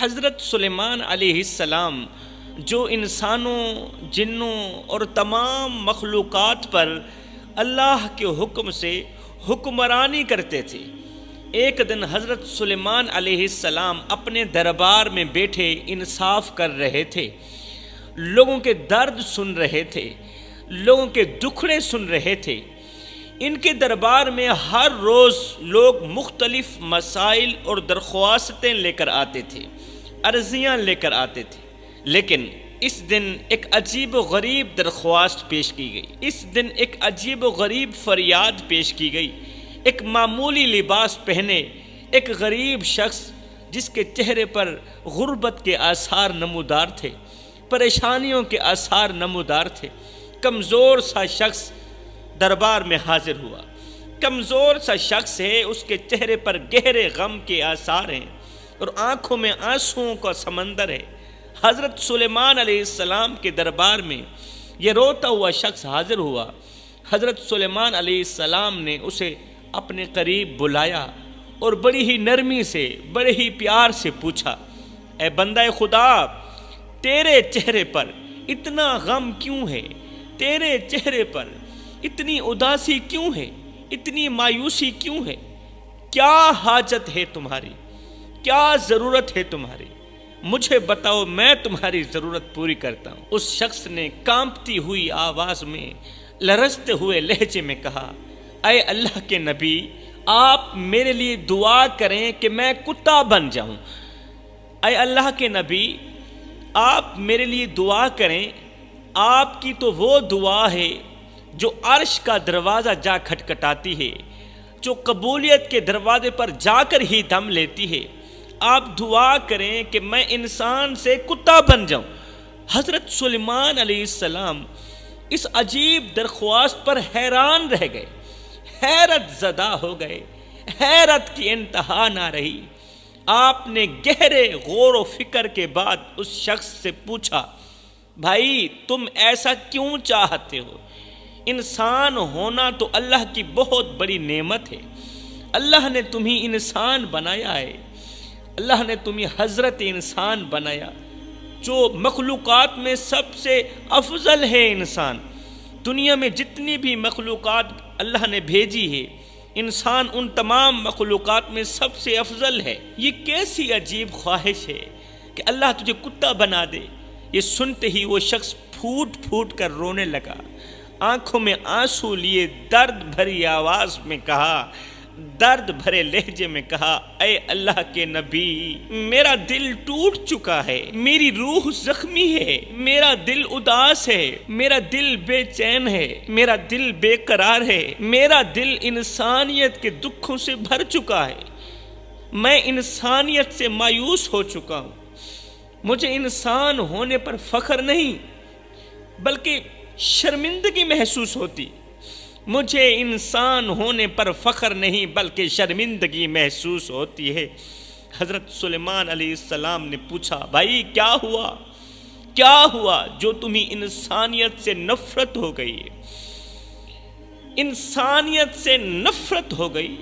حضرت سلیمان علیہ السلام جو انسانوں، جنوں اور تمام مخلوقات پر اللہ کے حکم سے حکمرانی کرتے تھے، ایک دن حضرت سلیمان علیہ السلام اپنے دربار میں بیٹھے انصاف کر رہے تھے، لوگوں کے درد سن رہے تھے، لوگوں کے دکھڑے سن رہے تھے۔ ان کے دربار میں ہر روز لوگ مختلف مسائل اور درخواستیں لے کر آتے تھے، عرضیاں لے کر آتے تھے، لیکن اس دن ایک عجیب و غریب درخواست پیش کی گئی، اس دن ایک عجیب و غریب فریاد پیش کی گئی۔ ایک معمولی لباس پہنے ایک غریب شخص جس کے چہرے پر غربت کے آثار نمودار تھے، پریشانیوں کے آثار نمودار تھے، کمزور سا شخص دربار میں حاضر ہوا۔ کمزور سا شخص ہے، اس کے چہرے پر گہرے غم کے آثار ہیں اور آنکھوں میں آنسوؤں کا سمندر ہے۔ حضرت سلیمان علیہ السلام کے دربار میں یہ روتا ہوا شخص حاضر ہوا۔ حضرت سلیمان علیہ السلام نے اسے اپنے قریب بلایا اور بڑی ہی نرمی سے، بڑے ہی پیار سے پوچھا، اے بندہ خدا، تیرے چہرے پر اتنا غم کیوں ہے؟ تیرے چہرے پر اتنی اداسی کیوں ہے؟ اتنی مایوسی کیوں ہے؟ کیا حاجت ہے تمہاری؟ کیا ضرورت ہے تمہاری؟ مجھے بتاؤ، میں تمہاری ضرورت پوری کرتا ہوں۔ اس شخص نے کانپتی ہوئی آواز میں، لرزتے ہوئے لہجے میں کہا، اے اللہ کے نبی، آپ میرے لیے دعا کریں کہ میں کتا بن جاؤں۔ اے اللہ کے نبی، آپ میرے لیے دعا کریں۔ آپ کی تو وہ دعا ہے جو عرش کا دروازہ جا کھٹکھٹاتی ہے، جو قبولیت کے دروازے پر جا کر ہی دم لیتی ہے۔ آپ دعا کریں کہ میں انسان سے کتا بن جاؤں۔ حضرت سلیمان علیہ السلام اس عجیب درخواست پر حیران رہ گئے، حیرت زدہ ہو گئے، حیرت کی انتہا نہ رہی۔ آپ نے گہرے غور و فکر کے بعد اس شخص سے پوچھا، بھائی تم ایسا کیوں چاہتے ہو؟ انسان ہونا تو اللہ کی بہت بڑی نعمت ہے۔ اللہ نے تمہیں انسان بنایا ہے، اللہ نے تمہیں حضرت انسان بنایا، جو مخلوقات میں سب سے افضل ہے۔ انسان دنیا میں جتنی بھی مخلوقات اللہ نے بھیجی ہے، انسان ان تمام مخلوقات میں سب سے افضل ہے۔ یہ کیسی عجیب خواہش ہے کہ اللہ تجھے کتا بنا دے۔ یہ سنتے ہی وہ شخص پھوٹ پھوٹ کر رونے لگا، آنکھوں میں آنسو لیے درد بھری آواز میں کہا، درد بھرے لہجے میں کہا، اے اللہ کے نبی، میرا دل ٹوٹ چکا ہے، میری روح زخمی ہے، میرا دل اداس ہے، میرا دل بے چین ہے، میرا دل بے قرار ہے، میرا دل انسانیت کے دکھوں سے بھر چکا ہے، میں انسانیت سے مایوس ہو چکا ہوں۔ مجھے انسان ہونے پر فخر نہیں بلکہ شرمندگی محسوس ہوتی۔ مجھے انسان ہونے پر فخر نہیں بلکہ شرمندگی محسوس ہوتی ہے۔ حضرت سلیمان علیہ السلام نے پوچھا، بھائی کیا ہوا؟ کیا ہوا جو تمہیں انسانیت سے نفرت ہو گئی ہے؟ انسانیت سے نفرت ہو گئی؟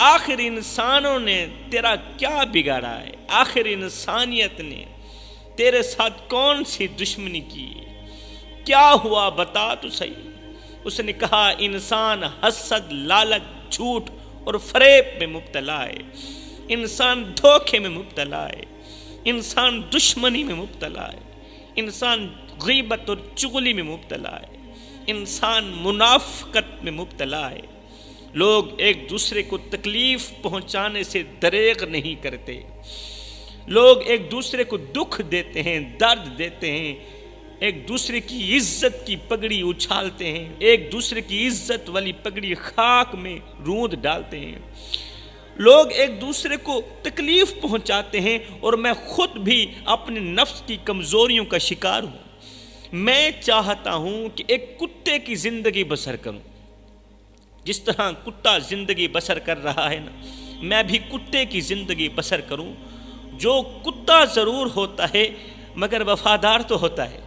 آخر انسانوں نے تیرا کیا بگاڑا ہے؟ آخر انسانیت نے تیرے ساتھ کون سی دشمنی کی؟ کیا ہوا بتا تو صحیح۔ اس نے کہا، انسان حسد، لالچ، جھوٹ اور فریب میں مبتلا ہے، انسان دھوکے میں مبتلا ہے، انسان دشمنی میں مبتلا ہے، انسان غیبت اور چغلی میں مبتلا ہے، انسان منافقت میں مبتلا ہے۔ لوگ ایک دوسرے کو تکلیف پہنچانے سے دریغ نہیں کرتے، لوگ ایک دوسرے کو دکھ دیتے ہیں، درد دیتے ہیں، ایک دوسرے کی عزت کی پگڑی اچھالتے ہیں، ایک دوسرے کی عزت والی پگڑی خاک میں روند ڈالتے ہیں، لوگ ایک دوسرے کو تکلیف پہنچاتے ہیں، اور میں خود بھی اپنے نفس کی کمزوریوں کا شکار ہوں۔ میں چاہتا ہوں کہ ایک کتے کی زندگی بسر کروں، جس طرح کتا زندگی بسر کر رہا ہے نا، میں بھی کتے کی زندگی بسر کروں۔ جو کتا ضرور ہوتا ہے مگر وفادار تو ہوتا ہے،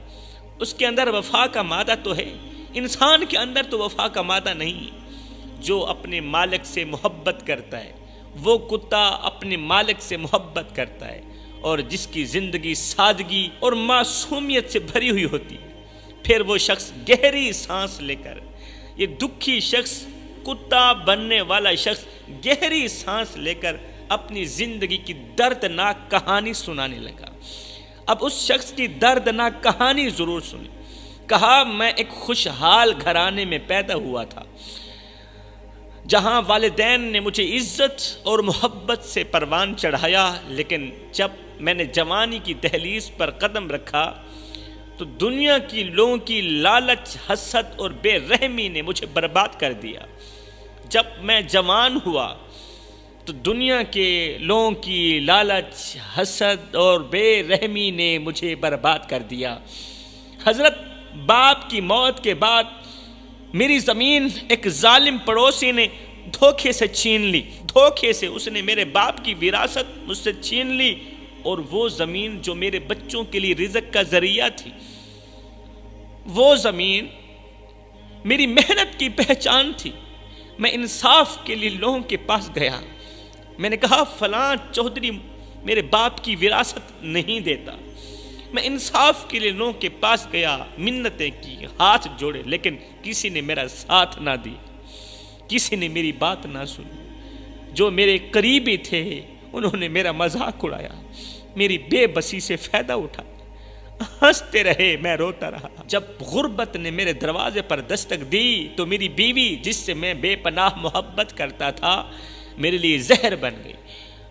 اس کے اندر وفا کا مادہ تو ہے، انسان کے اندر تو وفا کا مادہ نہیں۔ جو اپنے مالک سے محبت کرتا ہے وہ کتا اپنے مالک سے محبت کرتا ہے، اور جس کی زندگی سادگی اور معصومیت سے بھری ہوئی ہوتی ہے، پھر وہ شخص گہری سانس لے کر، یہ دکھی شخص، کتا بننے والا شخص گہری سانس لے کر اپنی زندگی کی دردناک کہانی سنانے لگا۔ اب اس شخص کی دردناک کہانی ضرور سنیں۔ کہا، میں ایک خوشحال گھرانے میں پیدا ہوا تھا، جہاں والدین نے مجھے عزت اور محبت سے پروان چڑھایا، لیکن جب میں نے جوانی کی دہلیز پر قدم رکھا تو دنیا کی لوگوں کی لالچ، حسد اور بے رحمی نے مجھے برباد کر دیا۔ جب میں جوان ہوا تو دنیا کے لوگوں کی لالچ، حسد اور بے رحمی نے مجھے برباد کر دیا۔ حضرت باپ کی موت کے بعد میری زمین ایک ظالم پڑوسی نے دھوکے سے چھین لی۔ دھوکے سے اس نے میرے باپ کی وراثت مجھ سے چھین لی، اور وہ زمین جو میرے بچوں کے لیے رزق کا ذریعہ تھی، وہ زمین میری محنت کی پہچان تھی۔ میں انصاف کے لیے لوگوں کے پاس گیا، میں نے کہا فلاں چودھری میرے باپ کی وراثت نہیں دیتا۔ میں انصاف کے لیے لوگوں کے پاس گیا، منتیں کی، ہاتھ جوڑے، لیکن کسی نے میرا ساتھ نہ دیا، کسی نے میری بات نہ سنی۔ جو میرے قریبی تھے انہوں نے میرا مذاق اڑایا، میری بے بسی سے فائدہ اٹھایا، ہنستے رہے، میں روتا رہا۔ جب غربت نے میرے دروازے پر دستک دی تو میری بیوی، جس سے میں بے پناہ محبت کرتا تھا، میرے لیے زہر بن گئی۔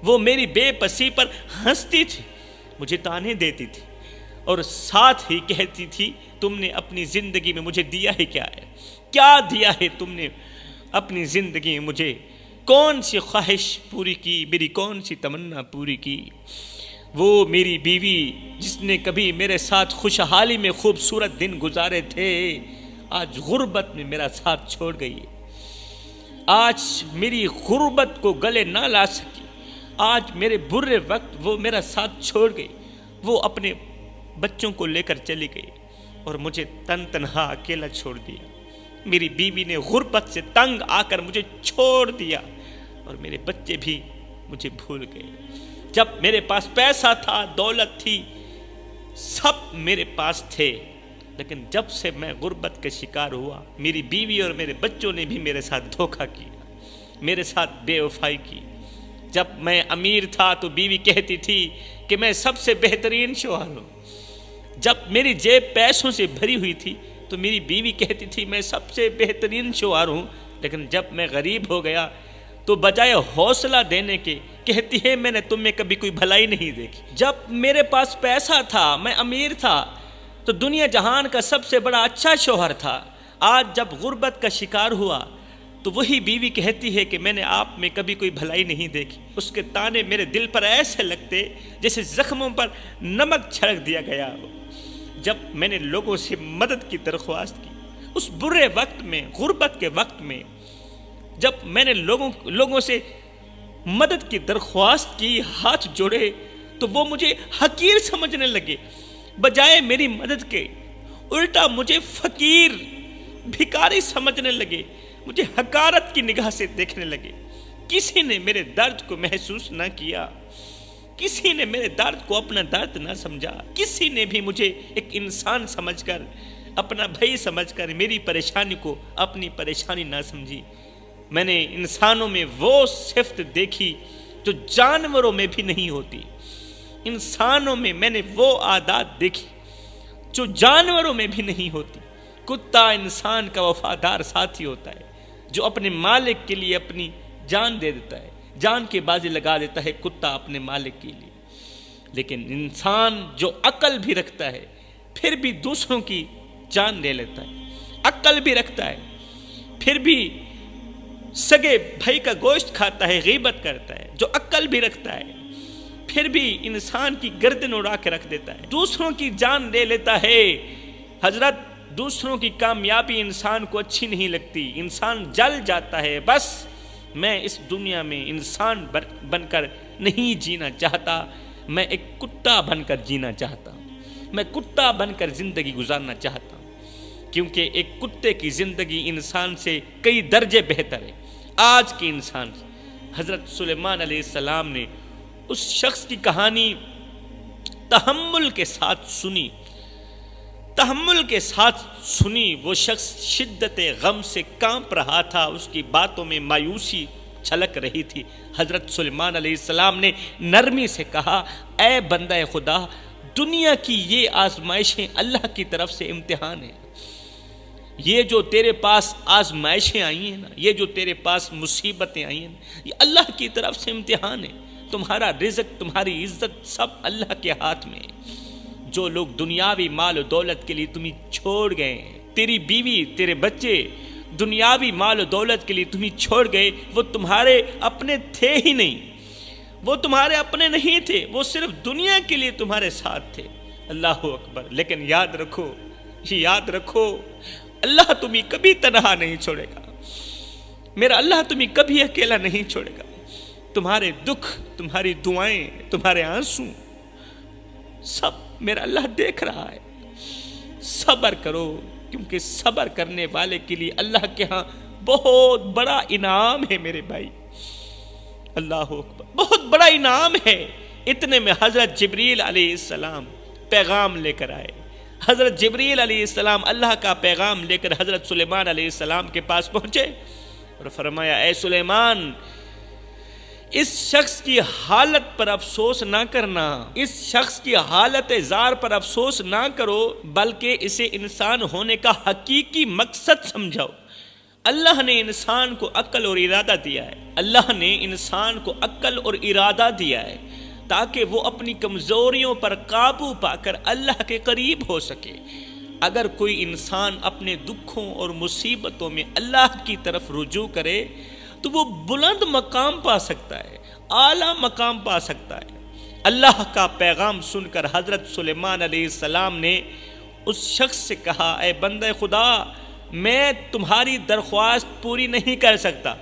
وہ میری بے بسی پر ہنستی تھی، مجھے تانے دیتی تھی، اور ساتھ ہی کہتی تھی، تم نے اپنی زندگی میں مجھے دیا ہی کیا ہے؟ کیا دیا ہے تم نے اپنی زندگی میں مجھے؟ کون سی خواہش پوری کی؟ میری کون سی تمنا پوری کی؟ وہ میری بیوی جس نے کبھی میرے ساتھ خوشحالی میں خوبصورت دن گزارے تھے، آج غربت میں میرا ساتھ چھوڑ گئی ہے۔ آج میری غربت کو گلے نہ لا سکی، آج میرے برے وقت وہ میرا ساتھ چھوڑ گئی۔ وہ اپنے بچوں کو لے کر چلی گئی اور مجھے تنہا اکیلا چھوڑ دیا۔ میری بیوی نے غربت سے تنگ آ کر مجھے چھوڑ دیا، اور میرے بچے بھی مجھے بھول گئے۔ جب میرے پاس پیسہ تھا، دولت تھی، سب میرے پاس تھے، لیکن جب سے میں غربت کا شکار ہوا، میری بیوی اور میرے بچوں نے بھی میرے ساتھ دھوکہ کیا، میرے ساتھ بے وفائی کی۔ جب میں امیر تھا تو بیوی کہتی تھی کہ میں سب سے بہترین شوہر ہوں۔ جب میری جیب پیسوں سے بھری ہوئی تھی تو میری بیوی کہتی تھی میں سب سے بہترین شوہر ہوں، لیکن جب میں غریب ہو گیا تو بجائے حوصلہ دینے کے کہتی ہے میں نے تم میں کبھی کوئی بھلائی نہیں دیکھی۔ جب میرے پاس پیسہ تھا، میں امیر تھا، تو دنیا جہان کا سب سے بڑا اچھا شوہر تھا۔ آج جب غربت کا شکار ہوا تو وہی بیوی کہتی ہے کہ میں نے آپ میں کبھی کوئی بھلائی نہیں دیکھی۔ اس کے تانے میرے دل پر ایسے لگتے جیسے زخموں پر نمک چھڑک دیا گیا ہو۔ جب میں نے لوگوں سے مدد کی درخواست کی، اس برے وقت میں، غربت کے وقت میں، جب میں نے لوگوں سے مدد کی درخواست کی، ہاتھ جوڑے، تو وہ مجھے حقیر سمجھنے لگے، بجائے میری مدد کے الٹا مجھے فقیر، بھکاری سمجھنے لگے، مجھے حقارت کی نگاہ سے دیکھنے لگے۔ کسی نے میرے درد کو محسوس نہ کیا، کسی نے میرے درد کو اپنا درد نہ سمجھا، کسی نے بھی مجھے ایک انسان سمجھ کر، اپنا بھائی سمجھ کر میری پریشانی کو اپنی پریشانی نہ سمجھی۔ میں نے انسانوں میں وہ صفت دیکھی جو جانوروں میں بھی نہیں ہوتی۔ انسانوں میں میں نے وہ عادات دیکھی جو جانوروں میں بھی نہیں ہوتی۔ کتا انسان کا وفادار ساتھی ہوتا ہے، جو اپنے مالک کے لیے اپنی جان دے دیتا ہے، جان کی بازی لگا دیتا ہے کتا اپنے مالک کے لیے۔ لیکن انسان جو عقل بھی رکھتا ہے پھر بھی دوسروں کی جان لے لیتا ہے، عقل بھی رکھتا ہے پھر بھی سگے بھائی کا گوشت کھاتا ہے، غیبت کرتا ہے، جو عقل بھی رکھتا ہے پھر بھی انسان کی گردن اڑا کے رکھ دیتا ہے، دوسروں کی جان لے لیتا ہے۔ حضرت، دوسروں کی کامیابی انسان کو اچھی نہیں لگتی، انسان جل جاتا ہے۔ بس میں اس دنیا میں انسان بن کر نہیں جینا چاہتا، میں ایک کتا بن کر جینا چاہتا ہوں، میں کتا بن کر زندگی گزارنا چاہتا ہوں، کیونکہ ایک کتے کی زندگی انسان سے کئی درجے بہتر ہے۔ آج کے انسان سے حضرت سلیمان علیہ السلام نے اس شخص کی کہانی تحمل کے ساتھ سنی، تحمل کے ساتھ سنی۔ وہ شخص شدت غم سے کانپ رہا تھا، اس کی باتوں میں مایوسی چھلک رہی تھی۔ حضرت سلیمان علیہ السلام نے نرمی سے کہا، اے بندہ خدا، دنیا کی یہ آزمائشیں اللہ کی طرف سے امتحان ہیں۔ یہ جو تیرے پاس آزمائشیں آئی ہیں نا، یہ جو تیرے پاس مصیبتیں آئی ہیں، یہ اللہ کی طرف سے امتحان ہے۔ تمہارا رزق، تمہاری عزت سب اللہ کے ہاتھ میں ہے۔ جو لوگ دنیاوی مال و دولت کے لیے تمہیں چھوڑ گئے ہیں، تیری بیوی، تیرے بچے دنیاوی مال و دولت کے لیے تمہیں چھوڑ گئے، وہ تمہارے اپنے تھے ہی نہیں، وہ تمہارے اپنے نہیں تھے، وہ صرف دنیا کے لیے تمہارے ساتھ تھے۔ اللہ اکبر۔ لیکن یاد رکھو، یاد رکھو، اللہ تمہیں کبھی تنہا نہیں چھوڑے گا۔ میرا اللہ تمہیں کبھی اکیلا نہیں چھوڑے گا۔ تمہارے دکھ، تمہاری دعائیں، تمہارے آنسو سب میرا اللہ دیکھ رہا ہے۔ صبر کرو، کیونکہ صبر کرنے والے کے لیے اللہ کے ہاں بہت بڑا انعام ہے میرے بھائی۔ اللہ اکبر، بہت بڑا انعام ہے۔ اتنے میں حضرت جبریل علیہ السلام پیغام لے کر آئے۔ حضرت جبریل علیہ السلام اللہ کا پیغام لے کر حضرت سلیمان علیہ السلام کے پاس پہنچے اور فرمایا، اے سلیمان، اس شخص کی حالت پر افسوس نہ کرنا، اس شخص کی حالت زار پر افسوس نہ کرو، بلکہ اسے انسان ہونے کا حقیقی مقصد سمجھاؤ۔ اللہ نے انسان کو عقل اور ارادہ دیا ہے، اللہ نے انسان کو عقل اور ارادہ دیا ہے تاکہ وہ اپنی کمزوریوں پر قابو پا کر اللہ کے قریب ہو سکے۔ اگر کوئی انسان اپنے دکھوں اور مصیبتوں میں اللہ کی طرف رجوع کرے تو وہ بلند مقام پا سکتا ہے، اعلیٰ مقام پا سکتا ہے۔ اللہ کا پیغام سن کر حضرت سلیمان علیہ السلام نے اس شخص سے کہا، اے بندہ خدا، میں تمہاری درخواست پوری نہیں کر سکتا،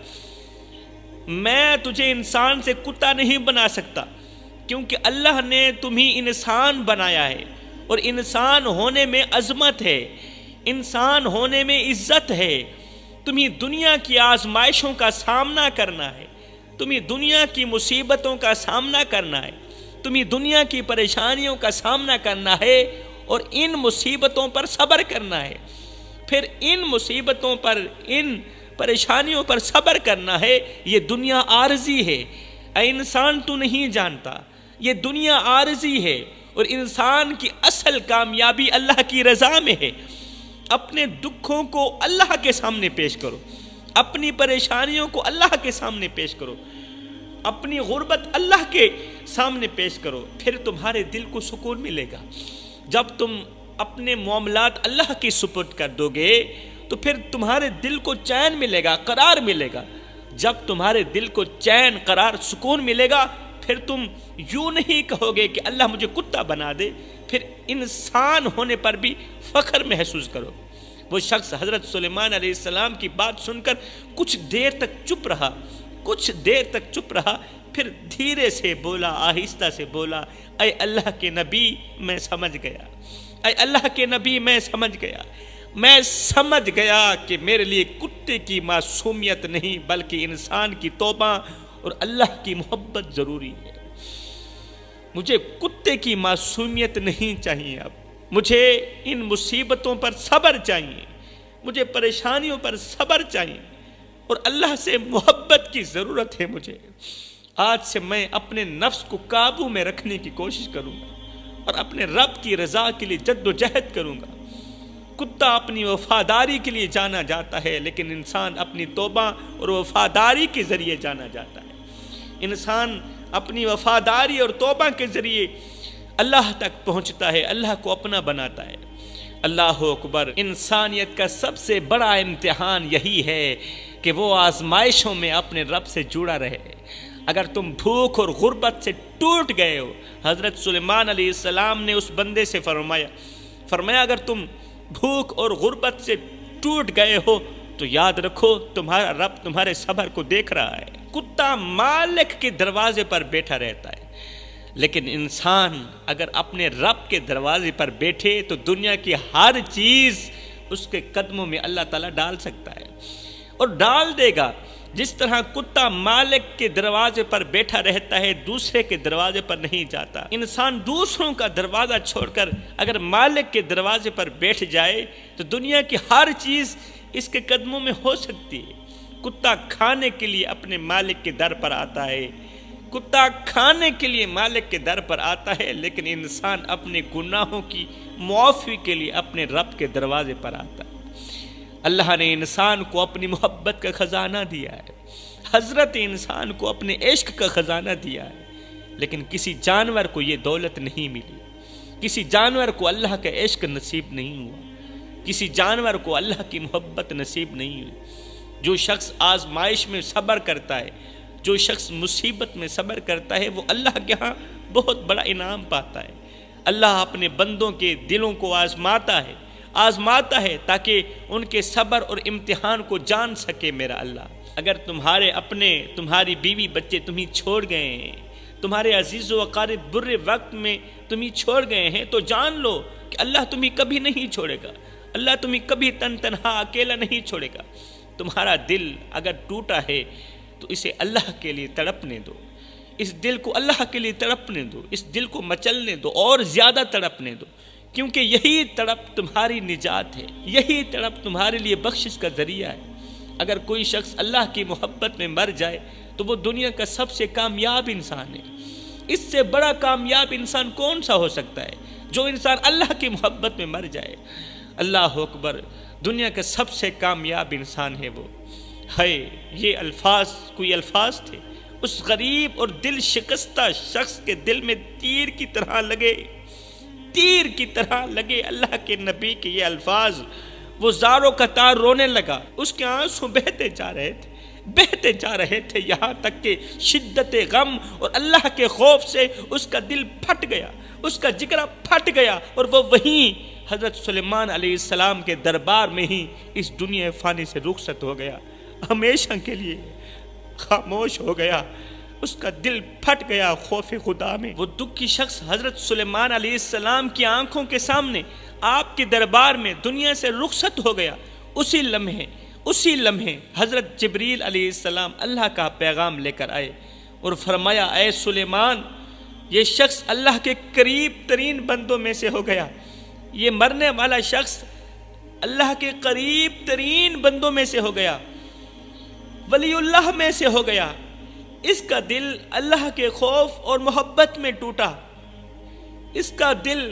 میں تجھے انسان سے کتا نہیں بنا سکتا، کیونکہ اللہ نے تمہیں انسان بنایا ہے، اور انسان ہونے میں عظمت ہے، انسان ہونے میں عزت ہے۔ تمہیں دنیا کی آزمائشوں کا سامنا کرنا ہے، تمہیں دنیا کی مصیبتوں کا سامنا کرنا ہے، تمہیں دنیا کی پریشانیوں کا سامنا کرنا ہے، اور ان مصیبتوں پر صبر کرنا ہے۔ پھر ان مصیبتوں پر، ان پریشانیوں پر صبر کرنا ہے۔ یہ دنیا عارضی ہے، اے انسان تو نہیں جانتا، یہ دنیا عارضی ہے، اور انسان کی اصل کامیابی اللہ کی رضا میں ہے۔ اپنے دکھوں کو اللہ کے سامنے پیش کرو، اپنی پریشانیوں کو اللہ کے سامنے پیش کرو، اپنی غربت اللہ کے سامنے پیش کرو، پھر تمہارے دل کو سکون ملے گا۔ جب تم اپنے معاملات اللہ کی سپرد کر دو گے تو پھر تمہارے دل کو چین ملے گا، قرار ملے گا۔ جب تمہارے دل کو چین، قرار، سکون ملے گا، پھر تم یوں نہیں کہو گے کہ اللہ مجھے کتا بنا دے، پھر انسان ہونے پر بھی فخر محسوس کرو۔ وہ شخص حضرت سلیمان علیہ السلام کی بات سن کر کچھ دیر تک چپ رہا، کچھ دیر تک چپ رہا، پھر دھیرے سے بولا، آہستہ سے بولا، اے اللہ کے نبی، میں سمجھ گیا، اے اللہ کے نبی، میں سمجھ گیا، میں سمجھ گیا کہ میرے لیے کتے کی معصومیت نہیں بلکہ انسان کی توبہ اور اللہ کی محبت ضروری ہے۔ مجھے کتے کی معصومیت نہیں چاہیے، اب مجھے ان مصیبتوں پر صبر چاہیے، مجھے پریشانیوں پر صبر چاہیے، اور اللہ سے محبت کی ضرورت ہے مجھے۔ آج سے میں اپنے نفس کو قابو میں رکھنے کی کوشش کروں گا اور اپنے رب کی رضا کے لیے جد و جہد کروں گا۔ کتا اپنی وفاداری کے لیے جانا جاتا ہے، لیکن انسان اپنی توبہ اور وفاداری کے ذریعے جانا جاتا ہے۔ انسان اپنی وفاداری اور توبہ کے ذریعے اللہ تک پہنچتا ہے، اللہ کو اپنا بناتا ہے۔ اللہ اکبر۔ انسانیت کا سب سے بڑا امتحان یہی ہے کہ وہ آزمائشوں میں اپنے رب سے جڑا رہے۔ اگر تم بھوک اور غربت سے ٹوٹ گئے ہو، حضرت سلیمان علیہ السلام نے اس بندے سے فرمایا اگر تم بھوک اور غربت سے ٹوٹ گئے ہو تو یاد رکھو تمہارا رب تمہارے صبر کو دیکھ رہا ہے۔ کتا مالک کے دروازے پر بیٹھا رہتا ہے، لیکن انسان اگر اپنے رب کے دروازے پر بیٹھے تو دنیا کی ہر چیز اس کے قدموں میں اللہ تعالیٰ ڈال سکتا ہے اور ڈال دے گا۔ جس طرح کتا مالک کے دروازے پر بیٹھا رہتا ہے، دوسرے کے دروازے پر نہیں جاتا، انسان دوسروں کا دروازہ چھوڑ کر اگر مالک کے دروازے پر بیٹھ جائے تو دنیا کی ہر چیز اس کے قدموں میں ہو سکتی ہے۔ کتا کھانے کے لیے اپنے مالک کے در پر آتا ہے، کتا کھانے کے لیے مالک کے در پر آتا ہے، لیکن انسان اپنے گناہوں کی معافی کے لیے اپنے رب کے دروازے پر آتا ہے۔ اللہ نے انسان کو اپنی محبت کا خزانہ دیا ہے، حضرت انسان کو اپنے عشق کا خزانہ دیا ہے، لیکن کسی جانور کو یہ دولت نہیں ملی، کسی جانور کو اللہ کا عشق نصیب نہیں ہوا، کسی جانور کو اللہ کی محبت نصیب نہیں ہوئی۔ جو شخص آزمائش میں صبر کرتا ہے، جو شخص مصیبت میں صبر کرتا ہے، وہ اللہ کے ہاں بہت بڑا انعام پاتا ہے۔ اللہ اپنے بندوں کے دلوں کو آزماتا ہے تاکہ ان کے صبر اور امتحان کو جان سکے میرا اللہ۔ اگر تمہاری بیوی بچے تمہیں چھوڑ گئے ہیں، تمہارے عزیز و اقارب برے وقت میں تمہیں چھوڑ گئے ہیں، تو جان لو کہ اللہ تمہیں کبھی نہیں چھوڑے گا، اللہ تمہیں کبھی تنہا اکیلا نہیں چھوڑے گا۔ تمہارا دل اگر ٹوٹا ہے تو اسے اللہ کے لیے تڑپنے دو، اس دل کو اللہ کے لیے تڑپنے دو، اس دل کو مچلنے دو اور زیادہ تڑپنے دو، کیونکہ یہی تڑپ تمہاری نجات ہے، یہی تڑپ تمہارے لیے بخشش کا ذریعہ ہے۔ اگر کوئی شخص اللہ کی محبت میں مر جائے تو وہ دنیا کا سب سے کامیاب انسان ہے۔ اس سے بڑا کامیاب انسان کون سا ہو سکتا ہے؟ جو انسان اللہ کی محبت میں مر جائے۔ اللہ اکبر، دنیا کا سب سے کامیاب انسان ہے وہ۔ یہ الفاظ کوئی الفاظ تھے؟ اس غریب اور دل شکستہ شخص کے دل میں تیر کی طرح لگے اللہ کے نبی کے یہ الفاظ۔ وہ زاروں کا تار رونے لگا، اس کے آنسو بہتے جا رہے تھے یہاں تک کہ شدت غم اور اللہ کے خوف سے اس کا دل پھٹ گیا، اس کا جگر پھٹ گیا، اور وہ وہیں حضرت سلیمان علیہ السلام کے دربار میں ہی اس دنیا فانی سے رخصت ہو گیا، ہمیشہ کے لیے خاموش ہو گیا، اس کا دل پھٹ گیا خوف خدا میں۔ وہ دکھی شخص حضرت سلیمان علیہ السلام کی آنکھوں کے سامنے آپ کے دربار میں دنیا سے رخصت ہو گیا۔ اسی لمحے حضرت جبریل علیہ السلام اللہ کا پیغام لے کر آئے اور فرمایا، اے سلیمان، یہ شخص اللہ کے قریب ترین بندوں میں سے ہو گیا، یہ مرنے والا شخص اللہ کے قریب ترین بندوں میں سے ہو گیا، ولی اللہ میں سے ہو گیا۔ اس کا دل اللہ کے خوف اور محبت میں ٹوٹا، اس کا دل